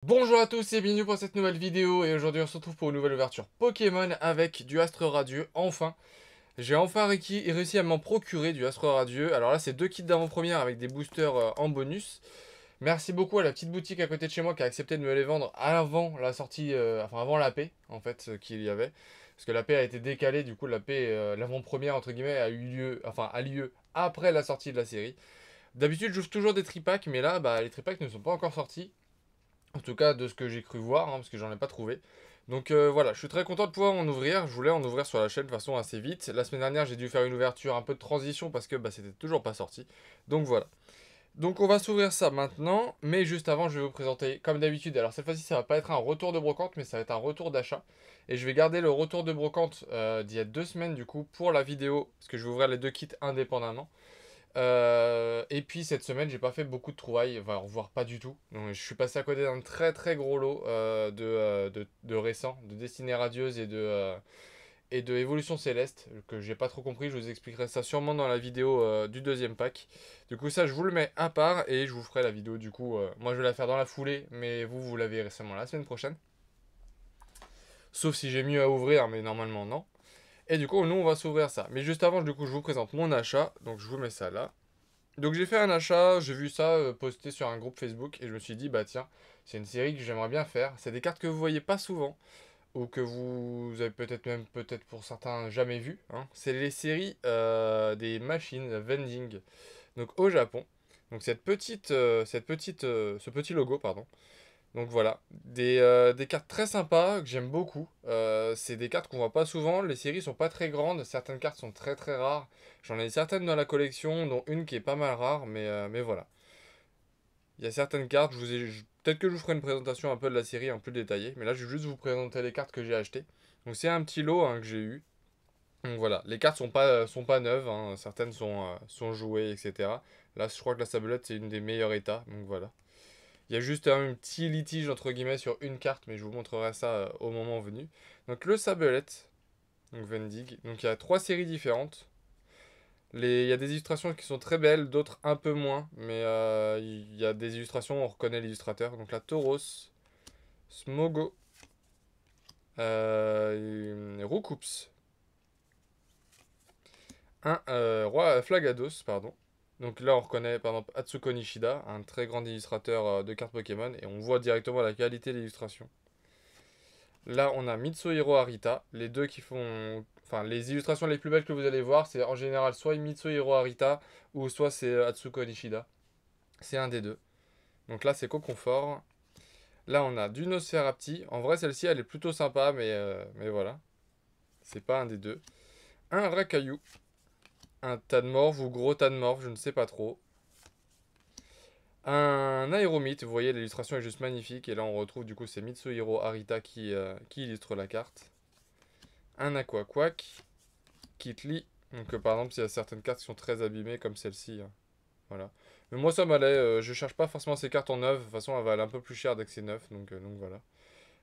Bonjour à tous et bienvenue pour cette nouvelle vidéo et aujourd'hui on se retrouve pour une nouvelle ouverture Pokémon avec du Astre Radieux, enfin. J'ai enfin réussi à m'en procurer du Astre Radieux. Alors là c'est deux kits d'avant-première avec des boosters en bonus. Merci beaucoup à la petite boutique à côté de chez moi qui a accepté de me les vendre avant la sortie, enfin avant la paix en fait qu'il y avait. Parce que la paix a été décalée, du coup la paix, l'avant-première entre guillemets a lieu après la sortie de la série. D'habitude j'ouvre toujours des tripacks mais là les tripacks ne sont pas encore sortis. En tout cas, de ce que j'ai cru voir, parce que j'en ai pas trouvé. Donc voilà, je suis très content de pouvoir en ouvrir. Je voulais en ouvrir sur la chaîne de façon assez vite. La semaine dernière, j'ai dû faire une ouverture un peu de transition parce que c'était toujours pas sorti. Donc voilà. Donc on va s'ouvrir ça maintenant. Mais juste avant, je vais vous présenter comme d'habitude. Alors cette fois-ci, ça va pas être un retour de brocante, mais ça va être un retour d'achat. Et je vais garder le retour de brocante d'il y a 2 semaines du coup pour la vidéo. Parce que je vais ouvrir les deux kits indépendamment. Et puis cette semaine, j'ai pas fait beaucoup de trouvailles, enfin, voire pas du tout. Donc, je suis passé à côté d'un très très gros lot de récents, de Destinée Radieuse et de Évolution Céleste, que j'ai pas trop compris. Je vous expliquerai ça sûrement dans la vidéo du deuxième pack. Du coup, ça, je vous le mets à part et je vous ferai la vidéo. Du coup, moi, je vais la faire dans la foulée, mais vous la verrez récemment la semaine prochaine. Sauf si j'ai mieux à ouvrir, mais normalement, non. Et du coup, nous, on va s'ouvrir ça. Mais juste avant, du coup, je vous présente mon achat. Donc, je vous mets ça là. Donc j'ai fait un achat, j'ai vu ça posté sur un groupe Facebook et je me suis dit bah tiens, c'est une série que j'aimerais bien faire. C'est des cartes que vous voyez pas souvent ou que vous avez peut-être pour certains jamais vues, hein. C'est les séries des machines vending. Donc au Japon. Donc ce petit logo pardon. Donc voilà, des cartes très sympas que j'aime beaucoup. C'est des cartes qu'on voit pas souvent. Les séries sont pas très grandes. Certaines cartes sont très très rares. J'en ai certaines dans la collection, dont une qui est pas mal rare, mais voilà. Il y a certaines cartes, peut-être que je vous ferai une présentation un peu de la série en plus détaillée. Mais là, je vais juste vous présenter les cartes que j'ai achetées. Donc c'est un petit lot que j'ai eu. Donc voilà, les cartes sont pas neuves, hein. Certaines sont jouées, etc. Là, je crois que la sablette, c'est une des meilleurs états. Donc voilà. Il y a juste un petit litige entre guillemets sur une carte, mais je vous montrerai ça au moment venu. Donc le Sablette, donc Vendig. Donc il y a trois séries différentes. Il y a des illustrations qui sont très belles, d'autres un peu moins, mais il y a des illustrations, on reconnaît l'illustrateur. Donc la Tauros, Smogo, Roucoups, un Roi Flagados, pardon. Donc là on reconnaît par exemple Atsuko Nishida, un très grand illustrateur de cartes Pokémon, et on voit directement la qualité de l'illustration. Là, on a Mitsuhiro Arita, les deux qui font... Enfin, les illustrations les plus belles que vous allez voir, c'est en général soit Mitsuhiro Arita, ou soit c'est Atsuko Nishida. C'est un des deux. Donc là, c'est Coconfort. Là, on a du Nosferapti. En vrai, celle-ci, elle est plutôt sympa, mais voilà. C'est pas un des deux. Un Rakayu. Un Tadmorph ou gros Tadmorph, je ne sais pas trop. Un Aéromite, vous voyez, l'illustration est juste magnifique. Et là, on retrouve du coup, c'est Mitsuhiro Arita qui illustre la carte. Un Aquaquack. Kitli. Donc par exemple, s'il y a certaines cartes qui sont très abîmées comme celle-ci, voilà. Mais moi ça m'allait, je cherche pas forcément ces cartes en neuf, de toute façon elles valent un peu plus cher dès que c'est neuf, donc voilà.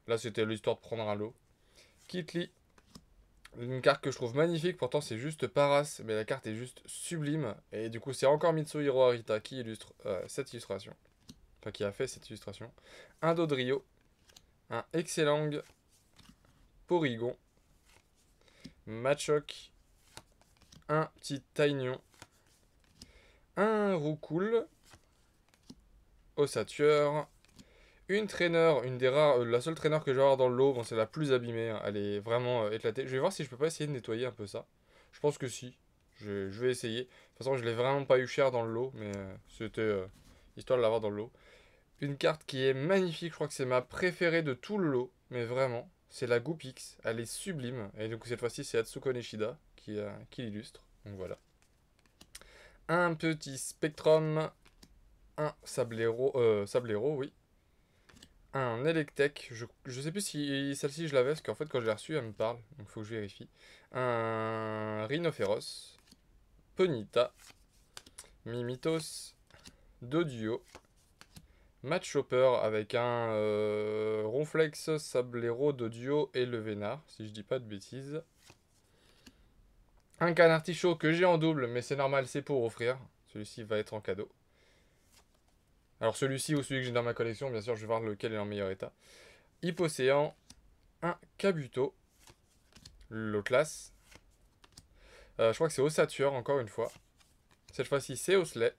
Là c'était l'histoire de prendre un lot. Kitli, une carte que je trouve magnifique, pourtant c'est juste Paras, mais la carte est juste sublime. Et du coup c'est encore Mitsuhiro Arita qui illustre cette illustration. Enfin qui a fait cette illustration. Un Dodrio, un Excellang, Porygon, Machoke, un petit Taignon, un Roucoule, Ossature, une traîneur, une des rares, la seule traîneur que je vais avoir dans le lot, bon, c'est la plus abîmée, hein, elle est vraiment éclatée. Je vais voir si je peux pas essayer de nettoyer un peu ça. Je pense que si, je vais essayer. De toute façon, je l'ai vraiment pas eu cher dans le lot, mais c'était histoire de l'avoir dans le lot. Une carte qui est magnifique, je crois que c'est ma préférée de tout le lot, mais vraiment, c'est la Goopix, elle est sublime. Et donc cette fois-ci, c'est Atsuko Nishida qui l'illustre, donc voilà. Un petit Spectrum, un Sablero, oui. Un Electek, je sais plus si celle-ci je l'avais, parce qu'en fait quand je l'ai reçue elle me parle, donc faut que je vérifie. Un Rhinophéros, Ponyta, Mimitos, Doduo, Matchhopper avec un Ronflex, Sablero, Doduo et le Vénard, si je dis pas de bêtises. Un Canartichaud que j'ai en double, mais c'est normal, c'est pour offrir. Celui-ci va être en cadeau. Alors celui-ci ou celui que j'ai dans ma collection, bien sûr, je vais voir lequel est en meilleur état. Hypocéan, un Kabuto, Lotlas. Je crois que c'est Ossature, encore une fois. Cette fois-ci, c'est Osley.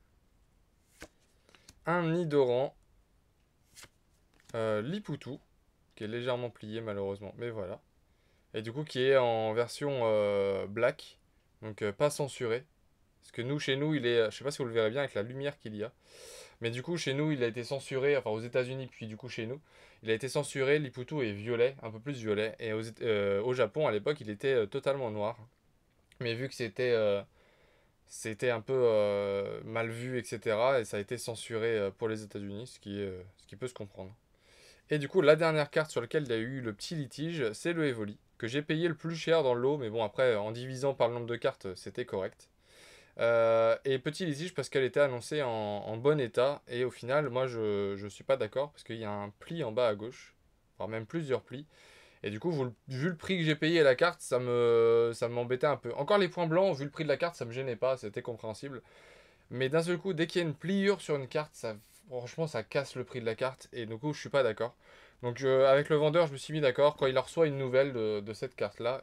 Un Nidoran, Lipoutou, qui est légèrement plié malheureusement, mais voilà. Et du coup, qui est en version black, donc pas censuré. Parce que nous, chez nous, il est, je sais pas si vous le verrez bien avec la lumière qu'il y a. Mais du coup, chez nous, il a été censuré, enfin aux États-Unis, puis du coup chez nous, il a été censuré. Lipoutou est violet, un peu plus violet. Et au Japon, à l'époque, il était totalement noir. Mais vu que c'était un peu mal vu, etc., et ça a été censuré pour les États-Unis, ce qui peut se comprendre. Et du coup, la dernière carte sur laquelle il y a eu le petit litige, c'est le Evoli, que j'ai payé le plus cher dans le lot, mais bon, après, en divisant par le nombre de cartes, c'était correct. Et petit litige parce qu'elle était annoncée en bon état. Et au final, moi, je suis pas d'accord parce qu'il y a un pli en bas à gauche. Voire même plusieurs plis. Et du coup, vu le prix que j'ai payé à la carte, ça m'embêtait un peu. Encore les points blancs, vu le prix de la carte, ça me gênait pas, c'était compréhensible. Mais d'un seul coup, dès qu'il y a une pliure sur une carte, franchement, ça casse le prix de la carte. Et du coup, je suis pas d'accord. Donc, avec le vendeur, je me suis mis d'accord. Quand il reçoit une nouvelle de cette carte-là,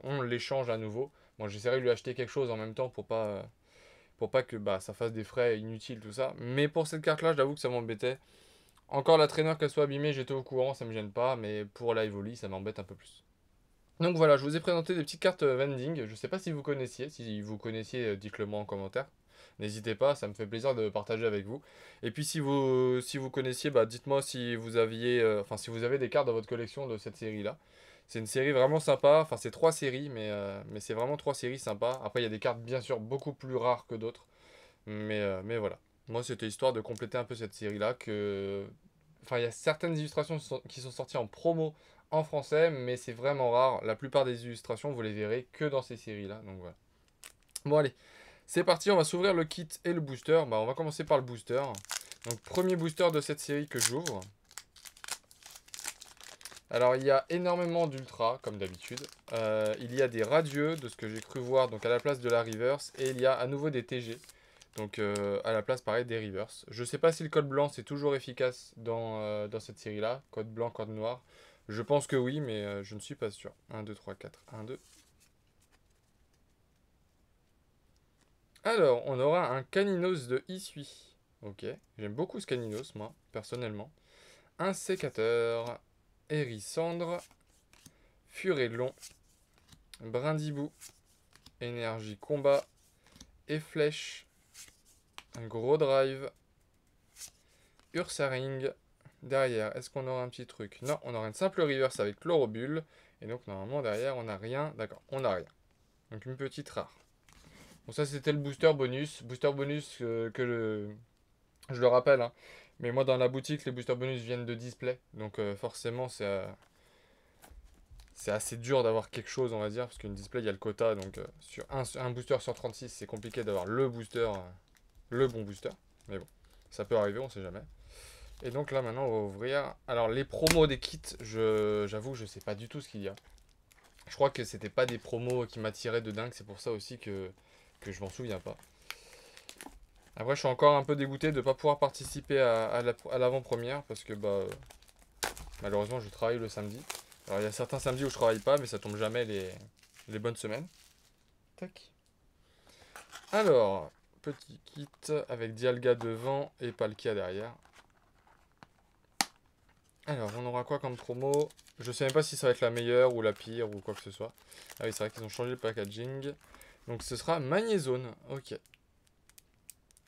on l'échange à nouveau. Bon, j'essaierai de lui acheter quelque chose en même temps pour pas que bah, ça fasse des frais inutiles, tout ça. Mais pour cette carte-là, j'avoue que ça m'embêtait. Encore la traîneur qu'elle soit abîmée, j'étais au courant, ça me gêne pas. Mais pour la Evoli, ça m'embête un peu plus. Donc voilà, je vous ai présenté des petites cartes vending. Je sais pas si vous connaissiez. Si vous connaissiez, dites-le moi en commentaire. N'hésitez pas, ça me fait plaisir de partager avec vous. Et puis si vous connaissiez, bah, dites-moi si vous aviez, enfin si vous avez des cartes dans votre collection de cette série-là. C'est une série vraiment sympa. Enfin c'est trois séries, mais c'est vraiment trois séries sympas. Après il y a des cartes bien sûr beaucoup plus rares que d'autres. Mais voilà. Moi c'était histoire de compléter un peu cette série-là. Enfin il y a certaines illustrations qui sont sorties en promo en français, mais c'est vraiment rare. La plupart des illustrations, vous les verrez que dans ces séries-là. Donc voilà. Bon allez, c'est parti, on va s'ouvrir le kit et le booster. Bah, on va commencer par le booster. Donc, premier booster de cette série que j'ouvre. Alors, il y a énormément d'ultra, comme d'habitude. Il y a des radieux, de ce que j'ai cru voir, donc à la place de la reverse. Et il y a à nouveau des TG. Donc, à la place, pareil, des reverse. Je sais pas si le code blanc, c'est toujours efficace dans cette série-là. Code blanc, code noir. Je pense que oui, mais je ne suis pas sûr. 1, 2, 3, 4. 1, 2. Alors, on aura un Caninos de Issui. Ok, j'aime beaucoup ce Caninos, moi, personnellement. Un sécateur, Hérissandre, Furelon, Brindibou, Énergie Combat, et Flèche, un gros drive, Ursaring. Derrière, est-ce qu'on aura un petit truc? Non, on aura une simple reverse avec Chlorobule. Et donc, normalement, derrière, on n'a rien. D'accord, on n'a rien. Donc, une petite rare. Bon, ça, c'était le booster bonus. Booster bonus je le rappelle, hein. Mais moi, dans la boutique, les boosters bonus viennent de display. Donc, forcément, c'est assez dur d'avoir quelque chose, on va dire. Parce qu'une display, il y a le quota. Donc, sur un booster sur 36, c'est compliqué d'avoir le booster, le bon booster. Mais bon, ça peut arriver, on sait jamais. Et donc, là, maintenant, on va ouvrir. Alors, les promos des kits, j'avoue, je sais pas du tout ce qu'il y a. Je crois que c'était pas des promos qui m'attiraient de dingue. C'est pour ça aussi que je m'en souviens pas. Après, je suis encore un peu dégoûté de ne pas pouvoir participer à l'avant-première parce que bah, malheureusement, je travaille le samedi. Alors, il y a certains samedis où je travaille pas, mais ça tombe jamais les bonnes semaines. Tac. Alors, petit kit avec Dialga devant et Palkia derrière. Alors, on aura quoi comme promo? Je sais même pas si ça va être la meilleure ou la pire ou quoi que ce soit. Ah oui, c'est vrai qu'ils ont changé le packaging. Donc, ce sera Magnézone. Ok.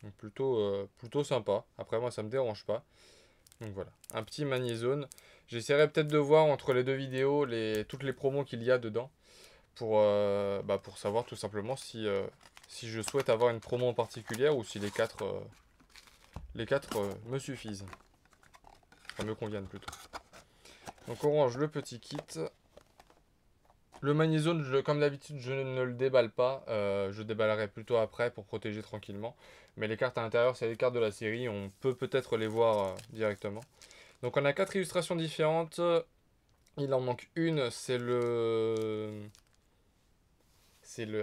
Donc, plutôt sympa. Après, moi, ça me dérange pas. Donc voilà, un petit Magnézone. J'essaierai peut-être de voir entre les deux vidéos toutes les promos qu'il y a dedans pour savoir tout simplement si je souhaite avoir une promo en particulier ou si les quatre me suffisent. Enfin, me conviennent plutôt. Donc on range le petit kit. Le Magnézone, comme d'habitude, je ne le déballe pas. Je déballerai plutôt après pour protéger tranquillement. Mais les cartes à l'intérieur, c'est les cartes de la série. On peut peut-être les voir directement. Donc on a 4 illustrations différentes. Il en manque une, c'est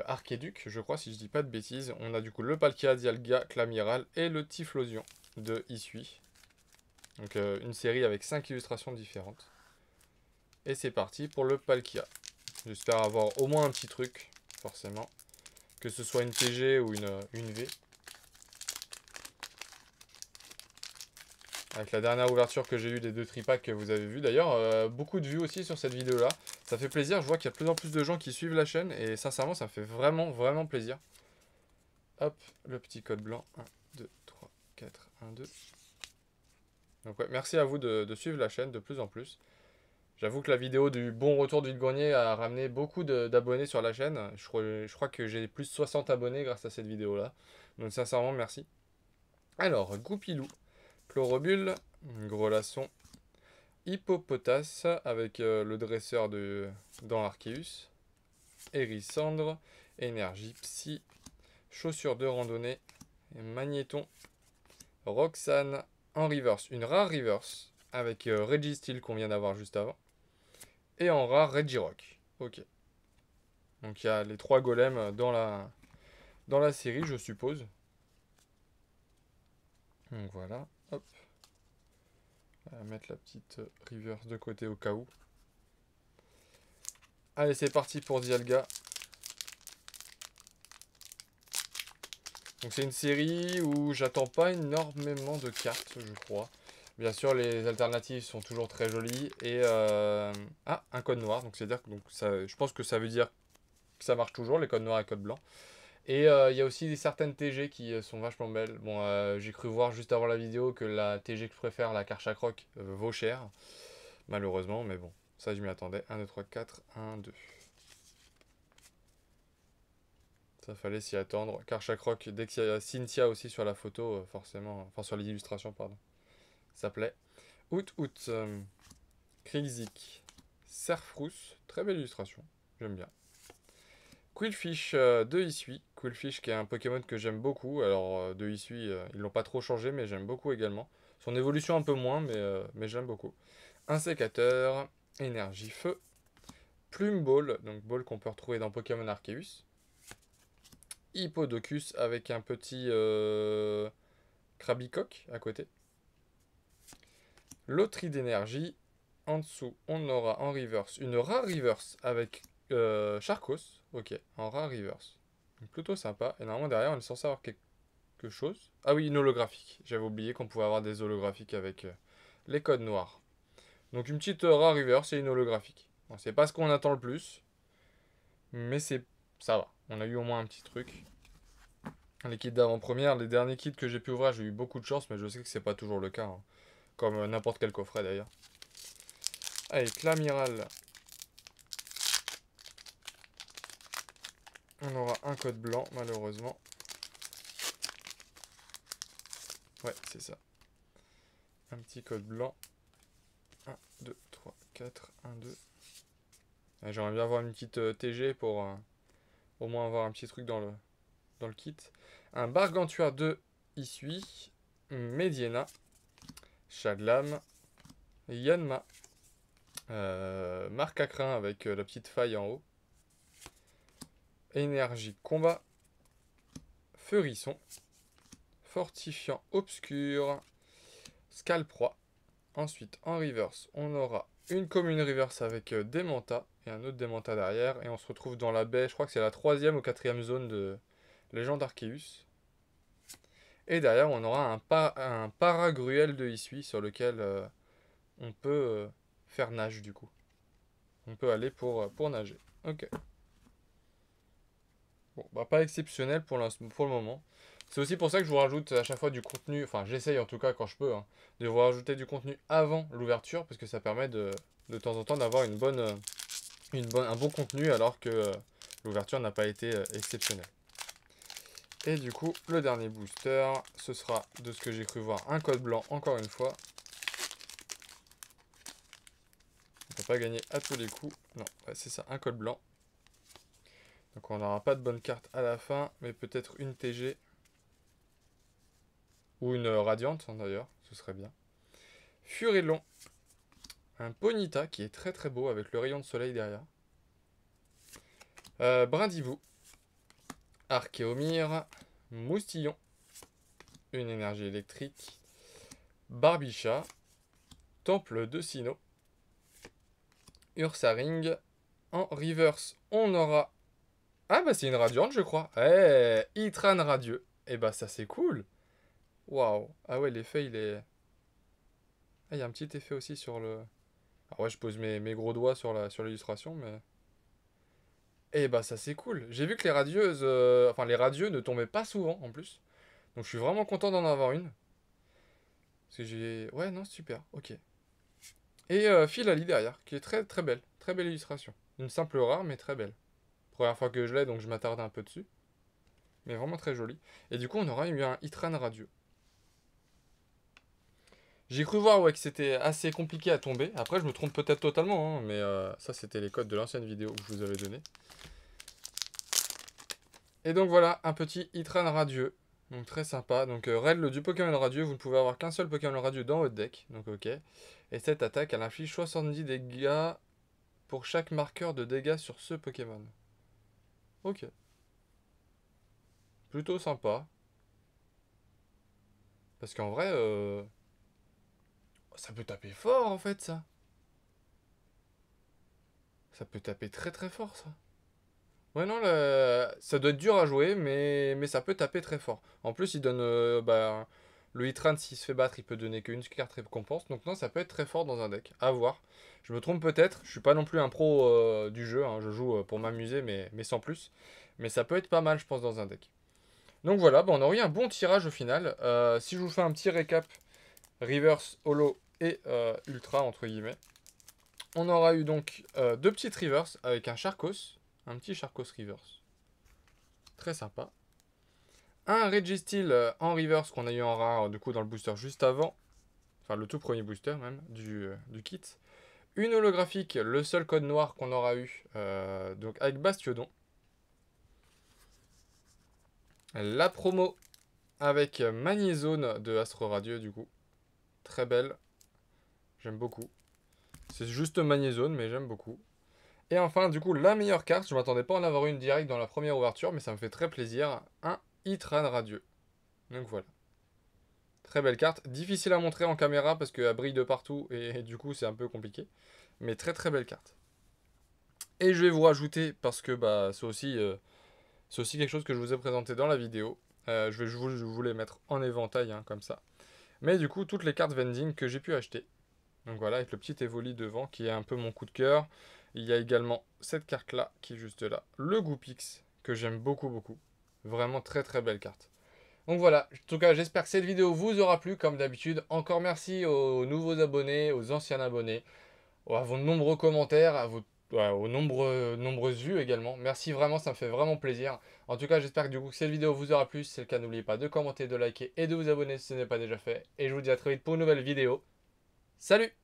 Archéduc, je crois, si je dis pas de bêtises. On a du coup le Palkia, Dialga, Clamiral et le Typhlosion. de Isui. Donc une série avec 5 illustrations différentes. Et c'est parti pour le Palkia. J'espère avoir au moins un petit truc, forcément. Que ce soit une TG ou une V. Avec la dernière ouverture que j'ai eue des 2 tripacks que vous avez vu. D'ailleurs, beaucoup de vues aussi sur cette vidéo-là. Ça fait plaisir, je vois qu'il y a de plus en plus de gens qui suivent la chaîne. Et sincèrement, ça me fait vraiment, vraiment plaisir. Hop, le petit code blanc. 1, 2, 3, 4, 1, 2. Donc ouais, merci à vous de suivre la chaîne de plus en plus. J'avoue que la vidéo du bon retour du vide-grenier a ramené beaucoup d'abonnés sur la chaîne. Je crois que j'ai plus de 60 abonnés grâce à cette vidéo-là. Donc sincèrement, merci. Alors, Goupilou, Chlorobule, Grellasson, Hippopotas avec le dresseur dans Arceus, Hérissandre, Énergie Psy, Chaussures de randonnée, Magnéton, Roxane en reverse, une rare reverse avec Registeel qu'on vient d'avoir juste avant. Et en rare Regirock. Ok. Donc il y a les 3 golems dans la série, je suppose. Donc voilà. Hop. On va mettre la petite reverse de côté au cas où. Allez, c'est parti pour Dialga. Donc c'est une série où j'attends pas énormément de cartes, je crois. Bien sûr, les alternatives sont toujours très jolies. Et un code noir. Donc c'est-à-dire que je pense que ça veut dire que ça marche toujours, les codes noirs et codes blancs. Et il y a aussi certaines TG qui sont vachement belles. Bon, j'ai cru voir juste avant la vidéo que la TG que je préfère, la Karchakroc, vaut cher. Malheureusement, mais bon, ça je m'y attendais. 1, 2, 3, 4, 1, 2. Ça fallait s'y attendre. Karchakroc, dès qu'il y a Cynthia aussi sur la photo, forcément, enfin sur l'illustration, pardon. Ça plaît. Out. Krixik, Serfrousse, très belle illustration, j'aime bien. Quillfish de Isui. Quillfish qui est un Pokémon que j'aime beaucoup. Alors de Isui, ils l'ont pas trop changé, mais j'aime beaucoup également. Son évolution un peu moins, mais j'aime beaucoup. Un sécateur, énergie feu. Plume Ball, donc ball qu'on peut retrouver dans Pokémon Arceus. Hippodocus avec un petit Krabicoque à côté. Loterie d'énergie. En dessous, on aura en reverse une rare reverse avec Charcos. Ok, en rare reverse. Donc plutôt sympa. Et normalement derrière, on est censé avoir quelque chose. Ah oui, une holographique. J'avais oublié qu'on pouvait avoir des holographiques avec les codes noirs. Donc une petite rare reverse et une holographique. Bon, c'est pas ce qu'on attend le plus. Mais ça va. On a eu au moins un petit truc. Les kits d'avant-première, les derniers kits que j'ai pu ouvrir, j'ai eu beaucoup de chance, mais je sais que c'est pas toujours le cas. Hein. Comme n'importe quel coffret d'ailleurs. Allez, Clamiral. On aura un code blanc, malheureusement. Ouais, c'est ça. Un petit code blanc. 1, 2, 3, 4, 1, 2. J'aimerais bien avoir une petite TG pour au moins avoir un petit truc dans le kit. Un Bargantua de Isui. Mediena. Chaglam. Yanma. Marque à crin avec la petite faille en haut. Énergie combat. Feurisson. Fortifiant obscur. Scalproie. Ensuite, en reverse, on aura une commune reverse avec Démenta et un autre Démenta derrière. Et on se retrouve dans la baie, je crois que c'est la 3e ou 4e zone de Légende Arceus. Et derrière, on aura un Paragruel de Isui sur lequel on peut faire nage du coup. On peut aller pour nager. Ok. Bon, bah pas exceptionnel pour le moment. C'est aussi pour ça que je vous rajoute à chaque fois du contenu, enfin j'essaye en tout cas quand je peux, hein, de vous rajouter du contenu avant l'ouverture, parce que ça permet de temps en temps d'avoir un bon contenu alors que l'ouverture n'a pas été exceptionnelle. Et du coup, le dernier booster, ce sera, de ce que j'ai cru voir, un code blanc encore une fois. On ne peut pas gagner à tous les coups. Non, ouais, c'est ça, un code blanc. Donc on n'aura pas de bonne carte à la fin, mais peut-être une TG. Ou une radiante, hein, d'ailleurs, ce serait bien. Furelon. Un Ponyta qui est très très beau avec le rayon de soleil derrière. Brindivou. Archéomire. Moustillon. Une énergie électrique. Barbicha, Temple de Sinnoh, Ursaring. En reverse, on aura... Ah bah c'est une radiante je crois. Eh, Itran radieux. Et bah ça c'est cool. Waouh. Ah ouais, l'effet il est... Ah, il y a un petit effet aussi sur le... Ah ouais, je pose mes gros doigts sur l'illustration, mais... Eh bah ça c'est cool. J'ai vu que les radieuses... Enfin les radieux ne tombaient pas souvent en plus. Donc je suis vraiment content d'en avoir une. Parce que j'ai... Ouais, non, super. Ok. Et Philali derrière, qui est très très belle. Très belle illustration. Une simple rare, mais très belle. Première fois que je l'ai, donc je m'attarde un peu dessus. Mais vraiment très jolie. Et du coup, on aura eu un Itran radieux. J'ai cru voir ouais, que c'était assez compliqué à tomber. Après, je me trompe peut-être totalement, hein, mais ça, c'était les codes de l'ancienne vidéo que je vous avais donné. Et donc voilà, un petit Itran radieux. Donc très sympa. Donc règle du Pokémon radieux, vous ne pouvez avoir qu'un seul Pokémon radieux dans votre deck. Donc ok. Et cette attaque, elle inflige 70 dégâts pour chaque marqueur de dégâts sur ce Pokémon. Ok. Plutôt sympa. Parce qu'en vrai, ça peut taper fort en fait ça. Ça peut taper très très fort ça. Ouais non, ça doit être dur à jouer, mais ça peut taper très fort. En plus, il donne... bah, le Hitran, s'il se fait battre, il peut donner qu'une carte récompense. Donc non, ça peut être très fort dans un deck. À voir. Je me trompe peut-être. Je suis pas non plus un pro du jeu. Hein. Je joue pour m'amuser, mais sans plus. Mais ça peut être pas mal, je pense, dans un deck. Donc voilà, bah, on a eu un bon tirage au final. Si je vous fais un petit récap, Reverse, Holo et Ultra, entre guillemets. On aura eu donc deux petites Reverse avec un Charcos. Un petit Charcos Reverse. Très sympa. Un Registeel en reverse qu'on a eu en rare du coup dans le booster juste avant. Enfin le tout premier booster même du kit. Une holographique, le seul code noir qu'on aura eu donc avec Bastiodon. La promo avec Magnézone de Astro Radieux du coup. Très belle. J'aime beaucoup. C'est juste Magnézone mais j'aime beaucoup. Et enfin du coup la meilleure carte, je m'attendais pas à en avoir une direct dans la première ouverture mais ça me fait très plaisir. Un Itran Radieux. Donc voilà. Très belle carte. Difficile à montrer en caméra parce qu'elle brille de partout et du coup c'est un peu compliqué. Mais très très belle carte. Et je vais vous rajouter, parce que bah, c'est aussi quelque chose que je vous ai présenté dans la vidéo. Je vous les mettre en éventail hein, comme ça. Mais du coup toutes les cartes vending que j'ai pu acheter. Donc voilà avec le petit Evoli devant qui est un peu mon coup de cœur. Il y a également cette carte là qui est juste là. Le Goopix que j'aime beaucoup beaucoup. Vraiment très très belle carte. Donc voilà, en tout cas j'espère que cette vidéo vous aura plu comme d'habitude. Encore merci aux nouveaux abonnés, aux anciens abonnés, à vos nombreux commentaires, aux nombreuses vues également. Merci vraiment, ça me fait vraiment plaisir. En tout cas j'espère que du coup que cette vidéo vous aura plu. Si c'est le cas, n'oubliez pas de commenter, de liker et de vous abonner si ce n'est pas déjà fait. Et je vous dis à très vite pour une nouvelle vidéo. Salut!